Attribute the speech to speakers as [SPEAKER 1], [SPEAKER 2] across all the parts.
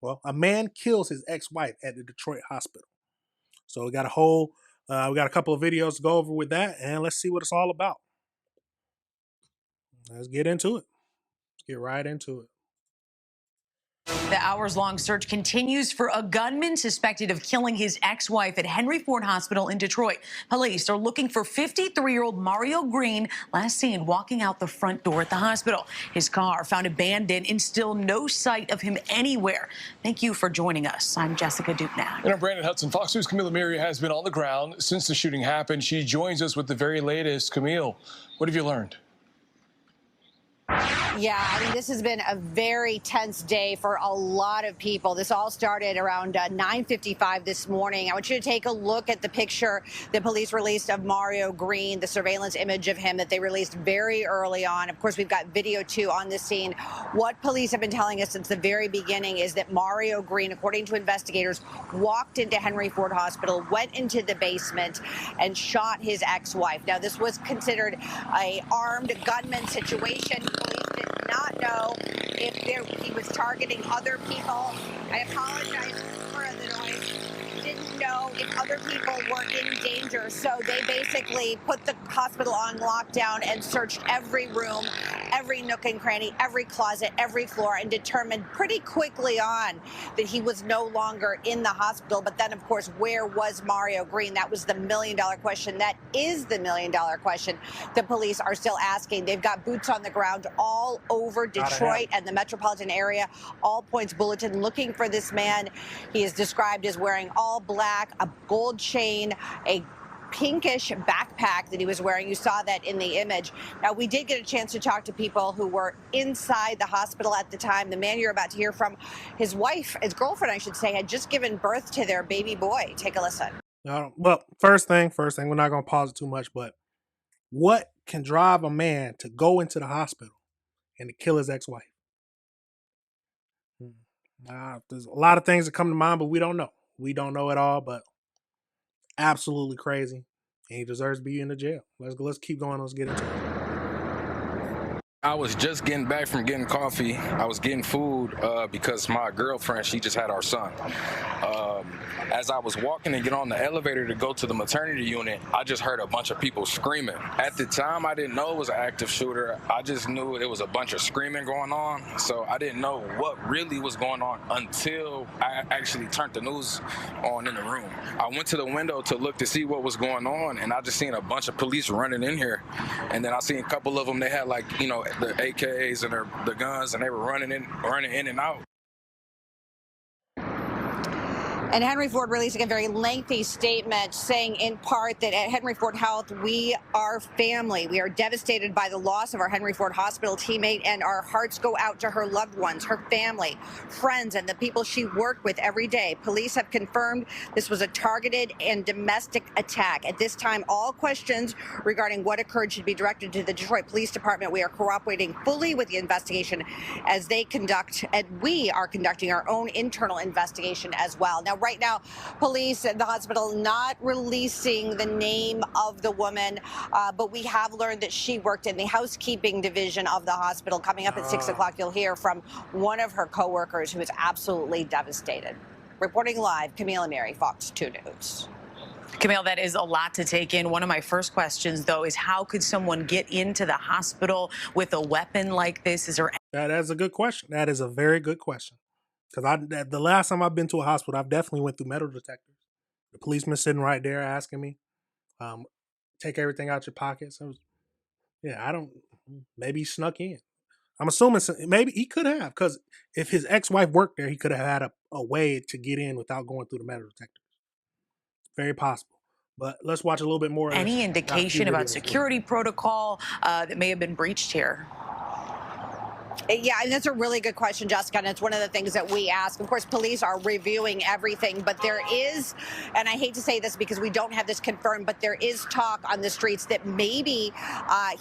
[SPEAKER 1] Well, a man kills his ex-wife at the Detroit hospital. So we got we got a couple of videos to go over with that, and let's see what it's all about. Let's get into it. Let's get right into it.
[SPEAKER 2] The hours-long search continues for a gunman suspected of killing his ex-wife at Henry Ford Hospital in Detroit. Police are looking for 53-year-old Mario Green, last seen walking out the front door at the hospital. His car found abandoned and still no sight of him anywhere. Thank you for joining us. I'm Jessica Dupnack.
[SPEAKER 3] And I'm Brandon Hudson. Fox News' Camille Amiri has been on the ground since the shooting happened. She joins us with the very latest. Camille, what have you learned?
[SPEAKER 4] Yeah, I mean, this has been a very tense day for a lot of people. This all started around 9:55 this morning. I want you to take a look at the picture the police released of Mario Green, the surveillance image of him that they released very early on. Of course, we've got video, too, on the scene. What police have been telling us since the very beginning is that Mario Green, according to investigators, walked into Henry Ford Hospital, went into the basement, and shot his ex-wife. Now, this was considered an armed gunman situation. Police did not know if he was targeting other people. I apologize for the noise. Didn't know if other people were in danger, so they basically put the hospital on lockdown and searched every room, every nook and cranny, every closet, every floor, and determined pretty quickly on that he was no longer in the hospital. But then, of course, where was Mario Green? That was the million-dollar question. That is the million-dollar question the police are still asking. They've got boots on the ground all over Detroit and the metropolitan area, all points bulletin, looking for this man. He is described as wearing all black, a gold chain, a pinkish backpack that he was wearing. You saw that in the image. Now, we did get a chance to talk to people who were inside the hospital at the time. The man you're about to hear from, his wife, his girlfriend, I should say, had just given birth to their baby boy. Take a listen.
[SPEAKER 1] Well, first thing, we're not going to pause it too much, but what can drive a man to go into the hospital and to kill his ex-wife? There's a lot of things that come to mind, but we don't know. We don't know it all, but absolutely crazy. And he deserves to be in the jail. Let's keep going. Let's get into it.
[SPEAKER 5] I was just getting back from getting coffee. I was getting food because my girlfriend, she just had our son. As I was walking to get on the elevator to go to the maternity unit, I just heard a bunch of people screaming. At the time, I didn't know it was an active shooter. I just knew it was a bunch of screaming going on. So I didn't know what really was going on until I actually turned the news on in the room. I went to the window to look to see what was going on, and I just seen a bunch of police running in here. And then I seen a couple of them, they had the AKs and the guns, and they were running in and out.
[SPEAKER 4] And Henry Ford releasing a very lengthy statement saying in part that at Henry Ford Health, we are family. We are devastated by the loss of our Henry Ford Hospital teammate, and our hearts go out to her loved ones, her family, friends, and the people she worked with every day. Police have confirmed this was a targeted and domestic attack. At this time, all questions regarding what occurred should be directed to the Detroit Police Department. We are cooperating fully with the investigation as they conduct, and we are conducting our own internal investigation as well. Now, right now, police at the hospital not releasing the name of the woman, but we have learned that she worked in the housekeeping division of the hospital. Coming up at 6 o'clock, you'll hear from one of her coworkers who is absolutely devastated. Reporting live, Camille Amiri, Fox 2 News.
[SPEAKER 2] Camille, that is a lot to take in. One of my first questions, though, is how could someone get into the hospital with a weapon like this? Is there...
[SPEAKER 1] That is a good question. That is a very good question. Because the last time I've been to a hospital, I've definitely went through metal detectors. The policeman sitting right there asking me, take everything out your pockets. Maybe he snuck in. I'm assuming maybe he could have, because if his ex-wife worked there, he could have had a way to get in without going through the metal detectors. Very possible. But let's watch a little bit more.
[SPEAKER 2] Any indication about security protocol that may have been breached here?
[SPEAKER 4] Yeah, and that's a really good question, Jessica, and it's one of the things that we ask. Of course, police are reviewing everything, but there is, and I hate to say this because we don't have this confirmed, but there is talk on the streets that maybe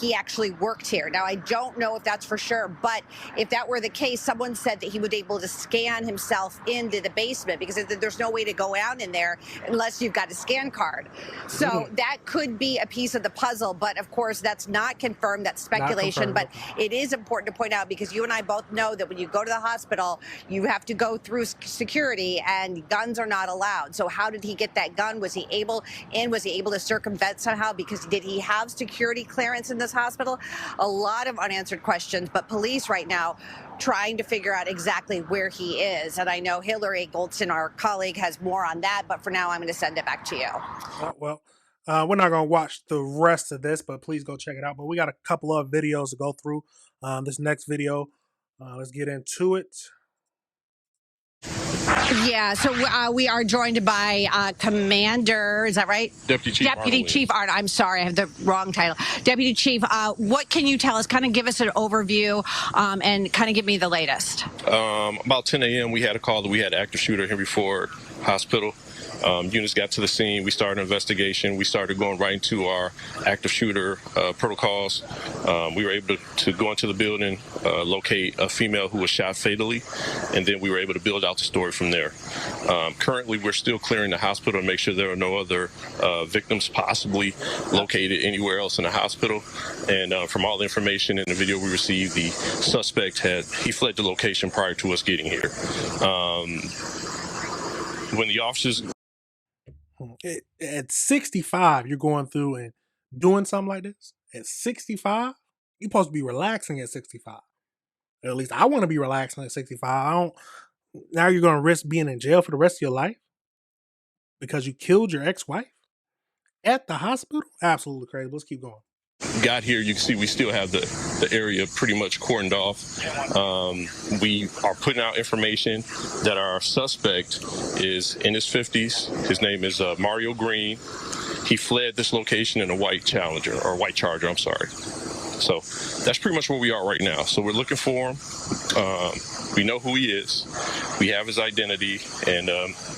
[SPEAKER 4] he actually worked here. Now, I don't know if that's for sure, but if that were the case, someone said that he would be able to scan himself into the basement because there's no way to go out in there unless you've got a scan card. So that could be a piece of the puzzle, but of course, that's not confirmed. That's speculation, but it is important to point out because because you and I both know that when you go to the hospital, you have to go through security and guns are not allowed. So how did he get that gun? Was he able to circumvent somehow? Because did he have security clearance in this hospital? A lot of unanswered questions, but police right now trying to figure out exactly where he is. And I know Hillary Goldson, our colleague, has more on that, but for now, I'm going to send it back to you.
[SPEAKER 1] We're not going to watch the rest of this, but please go check it out. But we got a couple of videos to go through. This next video, let's get into it.
[SPEAKER 4] Yeah, so we are joined by Commander, is that right?
[SPEAKER 6] Deputy Chief
[SPEAKER 4] Arnold. I'm sorry, I have the wrong title. Deputy Chief, what can you tell us? Kind of give us an overview and kind of give me the latest.
[SPEAKER 6] About 10 a.m. we had a call that we had active shooter Henry Ford Hospital. Units got to the scene. We started an investigation. We started going right into our active shooter protocols. We were able to go into the building, locate a female who was shot fatally, and then we were able to build out the story from there. Currently, we're still clearing the hospital to make sure there are no other victims possibly located anywhere else in the hospital. And from all the information in the video we received, the suspect he fled the location prior to us getting here. When the officers...
[SPEAKER 1] At 65, you're going through and doing something like this? At 65? You're supposed to be relaxing at 65. Or at least I want to be relaxing at 65. Now you're going to risk being in jail for the rest of your life because you killed your ex-wife at the hospital? Absolutely crazy. Let's keep going.
[SPEAKER 6] Got here, you can see we still have the area pretty much cordoned off. We are putting out information that our suspect is in his 50s. His name is Mario Green. He fled this location in a white Charger, I'm sorry. So that's pretty much where we are right now. So we're looking for him. We know who he is. We have his identity, and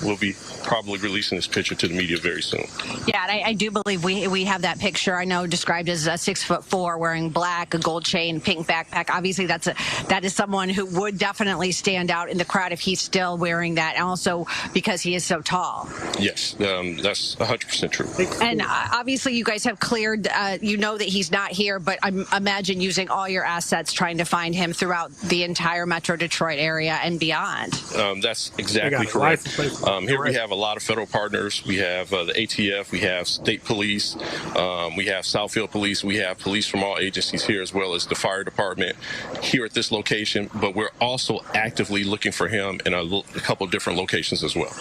[SPEAKER 6] we'll be probably releasing this picture to the media very soon.
[SPEAKER 4] Yeah, and I do believe we have that picture. I know described as 6'4", wearing black, a gold chain, pink backpack. Obviously, that is someone who would definitely stand out in the crowd if he's still wearing that, and also because he is so tall.
[SPEAKER 6] Yes, that's 100% true.
[SPEAKER 4] And obviously, you guys have cleared. You know that he's not here, but I imagine using all your assets trying to find him throughout the entire Metro Detroit area and beyond.
[SPEAKER 6] That's exactly correct. Here we have a lot of federal partners. We have the ATF, we have state police, we have Southfield police, we have police from all agencies here, as well as the fire department here at this location, but we're also actively looking for him in a couple different locations as well.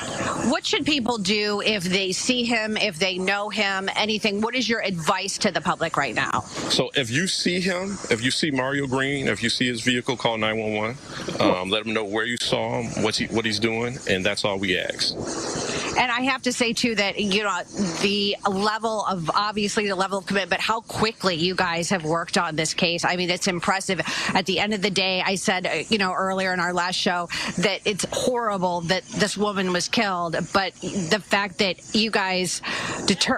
[SPEAKER 4] What should people do if they see him, if they know him, anything? What is your advice to the public right now?
[SPEAKER 6] So if you see him, if you see Mario Green, if you see his vehicle, call 911. Let him know where you saw him, what he's doing, and that's all we ask.
[SPEAKER 4] And I have to say, too, that, the level of commitment, how quickly you guys have worked on this case. I mean, it's impressive. At the end of the day, I said, earlier in our last show that it's horrible that this woman was killed. But the fact that you guys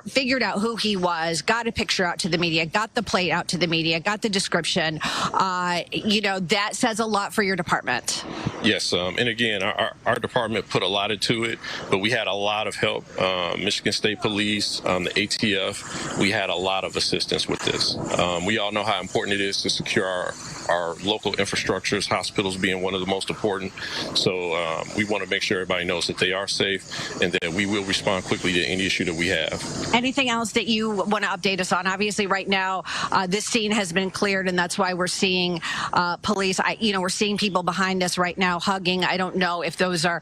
[SPEAKER 4] figured out who he was, got a picture out to the media, got the plate out to the media, got the description, that says a lot for your department.
[SPEAKER 6] Yes. And again, our department put a lot into it, but we had a lot of help. Michigan State Police, the ATF, we had a lot of assistance with this. We all know how important it is to secure our local infrastructures, hospitals being one of the most important. So we want to make sure everybody knows that they are safe and that we will respond quickly to any issue that we have.
[SPEAKER 4] Anything else that you want to update us on? Obviously, right now, this scene has been cleared, and that's why we're seeing police. We're seeing people behind us right now hugging. I don't know if those are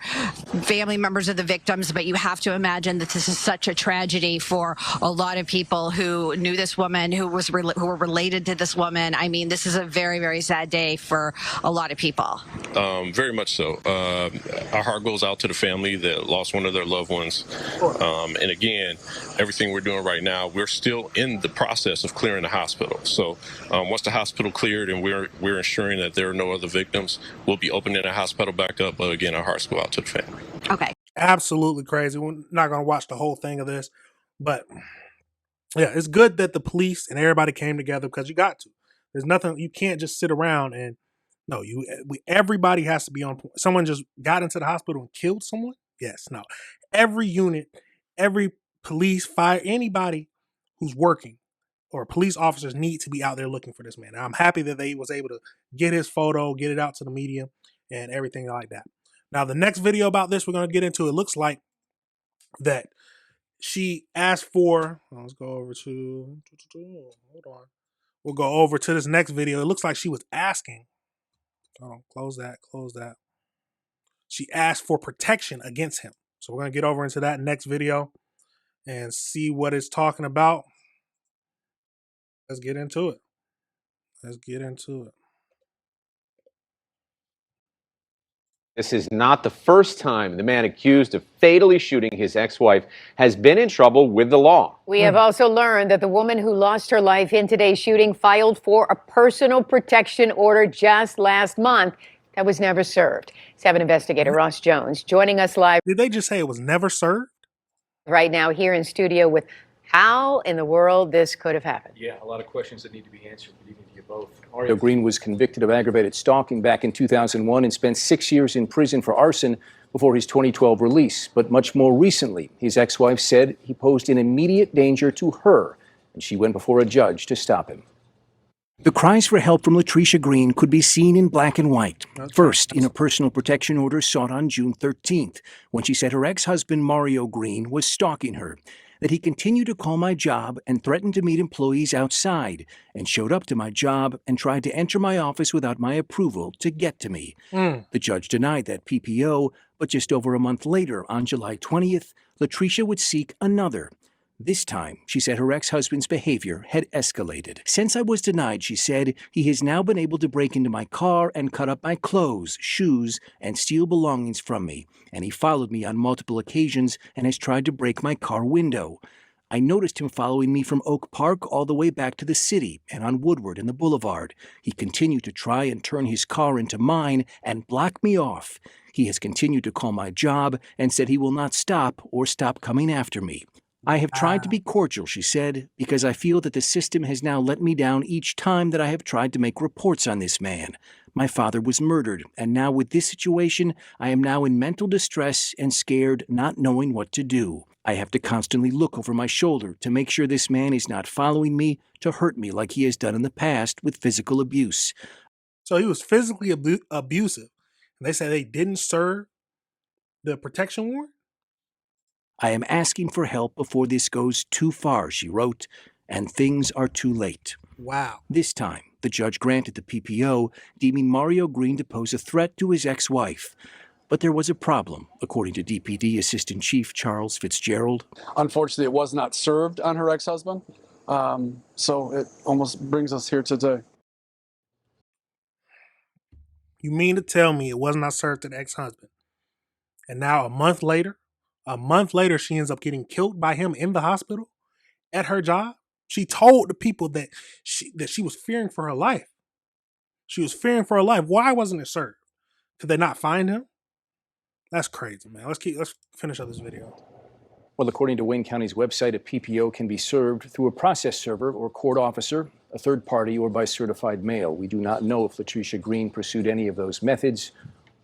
[SPEAKER 4] family members of the victims, but you have to imagine that this is such a tragedy for a lot of people who knew this woman, who were related to this woman. I mean, this is a very, very sad day for a lot of people.
[SPEAKER 6] Very much so. Our heart goes out to the family that lost one of their loved ones. And again, everything we're doing right now, we're still in the process of clearing the hospital. So once the hospital cleared and we're ensuring that there are no other victims, we'll be opening the hospital back up. But again, our hearts go out to the family.
[SPEAKER 4] Okay.
[SPEAKER 1] Absolutely crazy. We're not going to watch the whole thing of this, but yeah, it's good that the police and everybody came together because you got to. There's nothing, you can't just sit around and everybody has to be on point. Someone just got into the hospital and killed someone? Yes, no. Every unit, every police, fire, anybody who's working or police officers need to be out there looking for this man. And I'm happy that they was able to get his photo, get it out to the media, and everything like that. Now, the next video about this we're going to get into, it looks like that she asked for, let's go over to, hold on. We'll go over to this next video. It looks like she was asking, hold on, close that. She asked for protection against him. So we're going to get over into that next video and see what it's talking about. Let's get into it.
[SPEAKER 7] This is not the first time the man accused of fatally shooting his ex-wife has been in trouble with the law.
[SPEAKER 8] We have also learned that the woman who lost her life in today's shooting filed for a personal protection order just last month that was never served. 7 investigator Ross Jones joining us live.
[SPEAKER 1] Did they just say it was never served?
[SPEAKER 8] Right now here in studio with how in the world this could have happened.
[SPEAKER 9] Yeah, a lot of questions that need to be answered. Good evening to you both. Mario Green was convicted of aggravated stalking back in 2001 and spent 6 years in prison for arson before his 2012 release. But much more recently, his ex-wife said he posed an immediate danger to her, and she went before a judge to stop him.
[SPEAKER 10] The cries for help from Latricia Green could be seen in black and white. First, in a personal protection order sought on June 13th, when she said her ex-husband Mario Green was stalking her, that he continued to call my job and threatened to meet employees outside, and showed up to my job and tried to enter my office without my approval to get to me. The judge denied that PPO, but just over a month later, on July 20th, Latricia would seek another. This time, she said her ex-husband's behavior had escalated. Since I was denied, she said, he has now been able to break into my car and cut up my clothes, shoes, and steal belongings from me. And he followed me on multiple occasions and has tried to break my car window. I noticed him following me from Oak Park all the way back to the city and on Woodward and the Boulevard. He continued to try and turn his car into mine and block me off. He has continued to call my job and said he will not stop or stop coming after me. I have tried to be cordial, she said, because I feel that the system has now let me down each time that I have tried to make reports on this man. My father was murdered, and now with this situation, I am now in mental distress and scared, not knowing what to do. I have to constantly look over my shoulder to make sure this man is not following me to hurt me like he has done in the past with physical abuse.
[SPEAKER 1] So he was physically abusive, and they say they didn't serve the protection warrant?
[SPEAKER 10] I am asking for help before this goes too far, she wrote, and things are too late.
[SPEAKER 1] Wow.
[SPEAKER 10] This time, the judge granted the PPO, deeming Mario Green to pose a threat to his ex-wife. But there was a problem, according to DPD Assistant Chief Charles Fitzgerald.
[SPEAKER 11] Unfortunately, it was not served on her ex-husband, so it almost brings us here today.
[SPEAKER 1] You mean to tell me it was not served to the ex-husband? And now a month later, she ends up getting killed by him in the hospital at her job. She told the people that she was fearing for her life. She was fearing for her life. Why wasn't it served? Could they not find him? That's crazy, man. Let's finish up this video.
[SPEAKER 9] Well, according to Wayne County's website, a PPO can be served through a process server or court officer, a third party, or by certified mail. We do not know if Latricia Green pursued any of those methods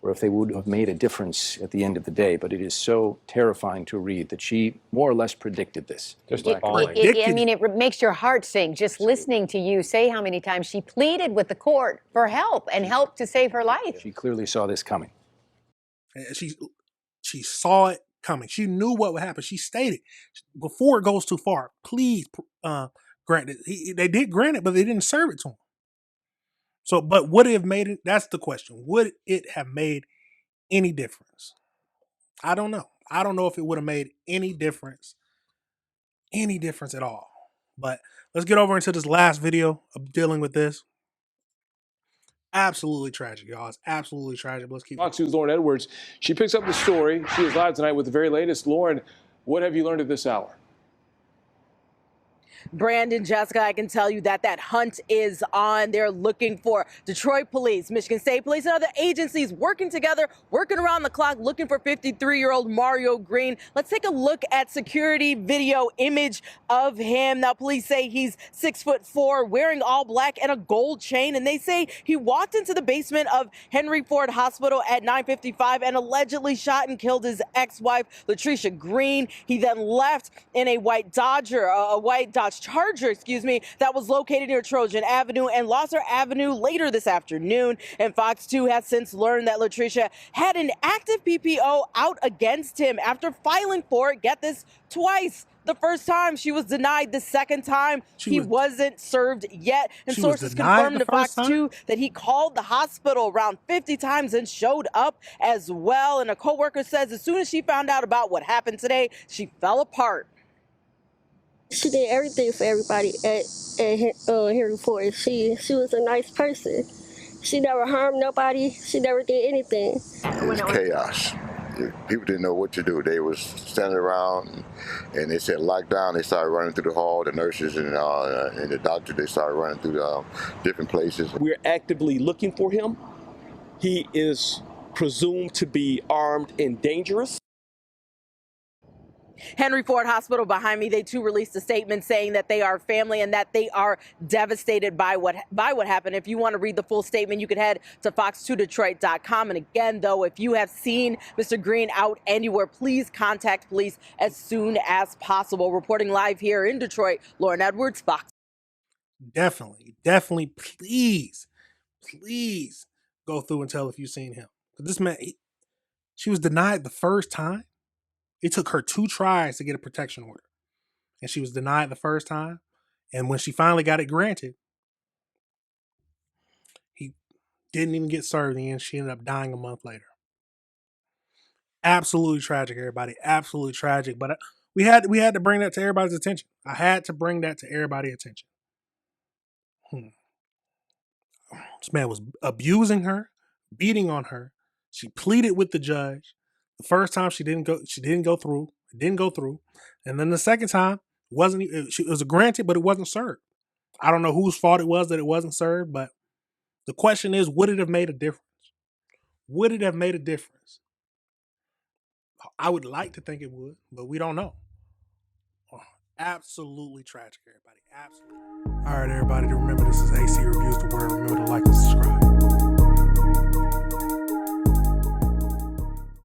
[SPEAKER 9] or if they would have made a difference at the end of the day. But it is so terrifying to read that she more or less predicted this.
[SPEAKER 8] I mean, it makes your heart sink just listening to you say how many times she pleaded with the court for help and help to save her life.
[SPEAKER 9] She clearly saw this coming.
[SPEAKER 1] She saw it coming. She knew what would happen. She stated, before it goes too far, please grant it. They did grant it, but they didn't serve it to him. So, but would it have made it? That's the question. Would it have made any difference? I don't know. I don't know if it would have made any difference at all. But let's get over into this last video of dealing with this. Absolutely tragic, y'all. It's absolutely tragic. Let's keep.
[SPEAKER 3] Fox News' Lauren Edwards. She picks up the story. She is live tonight with the very latest. Lauren, what have you learned at this hour?
[SPEAKER 12] Brandon, Jessica, I can tell you that hunt is on. They're looking for Detroit Police, Michigan State Police, and other agencies working together, working around the clock, looking for 53-year-old Mario Green. Let's take a look at security video image of him. Now, police say he's 6'4", wearing all black and a gold chain, and they say he walked into the basement of Henry Ford Hospital at 9:55 and allegedly shot and killed his ex-wife, Latricia Green. He then left in a white Dodge Dodge Charger, that was located near Trojan Avenue and Losser Avenue later this afternoon. And Fox 2 has since learned that Latricia had an active PPO out against him after filing for it, get this, twice. The first time she was denied, the second time he wasn't served yet. And sources confirmed to Fox 2 that he called the hospital around 50 times and showed up as well. And a coworker says as soon as she found out about what happened today, she fell apart.
[SPEAKER 13] She did everything for everybody at Henry Ford. She was a nice person. She never harmed nobody. She never did anything.
[SPEAKER 14] It was chaos. People didn't know what to do. They was standing around, and they said lockdown. They started running through the hall. The nurses and the doctor, they started running through different places.
[SPEAKER 15] We're actively looking for him. He is presumed to be armed and dangerous.
[SPEAKER 12] Henry Ford Hospital behind me, they too released a statement saying that they are family and that they are devastated by what happened. If you want to read the full statement, you can head to fox2detroit.com. And again, though, if you have seen Mr. Green out anywhere, please contact police as soon as possible. Reporting live here in Detroit, Lauren Edwards, Fox.
[SPEAKER 1] Definitely, please go through and tell if you've seen him. This man, she was denied the first time. It took her 2 tries to get a protection order. And she was denied the first time. And when she finally got it granted, he didn't even get served in the end. She ended up dying a month later. Absolutely tragic, everybody. Absolutely tragic. But we had to bring that to everybody's attention. I had to bring that to everybody's attention. This man was abusing her, beating on her. She pleaded with the judge. The first time she didn't go through. It didn't go through. And then the second time, it was granted, but it wasn't served. I don't know whose fault it was that it wasn't served, but the question is, would it have made a difference? Would it have made a difference? I would like to think it would, but we don't know. Oh, absolutely tragic, everybody. Absolutely. All right, everybody, remember this is AC Reviews the Word. Remember to like and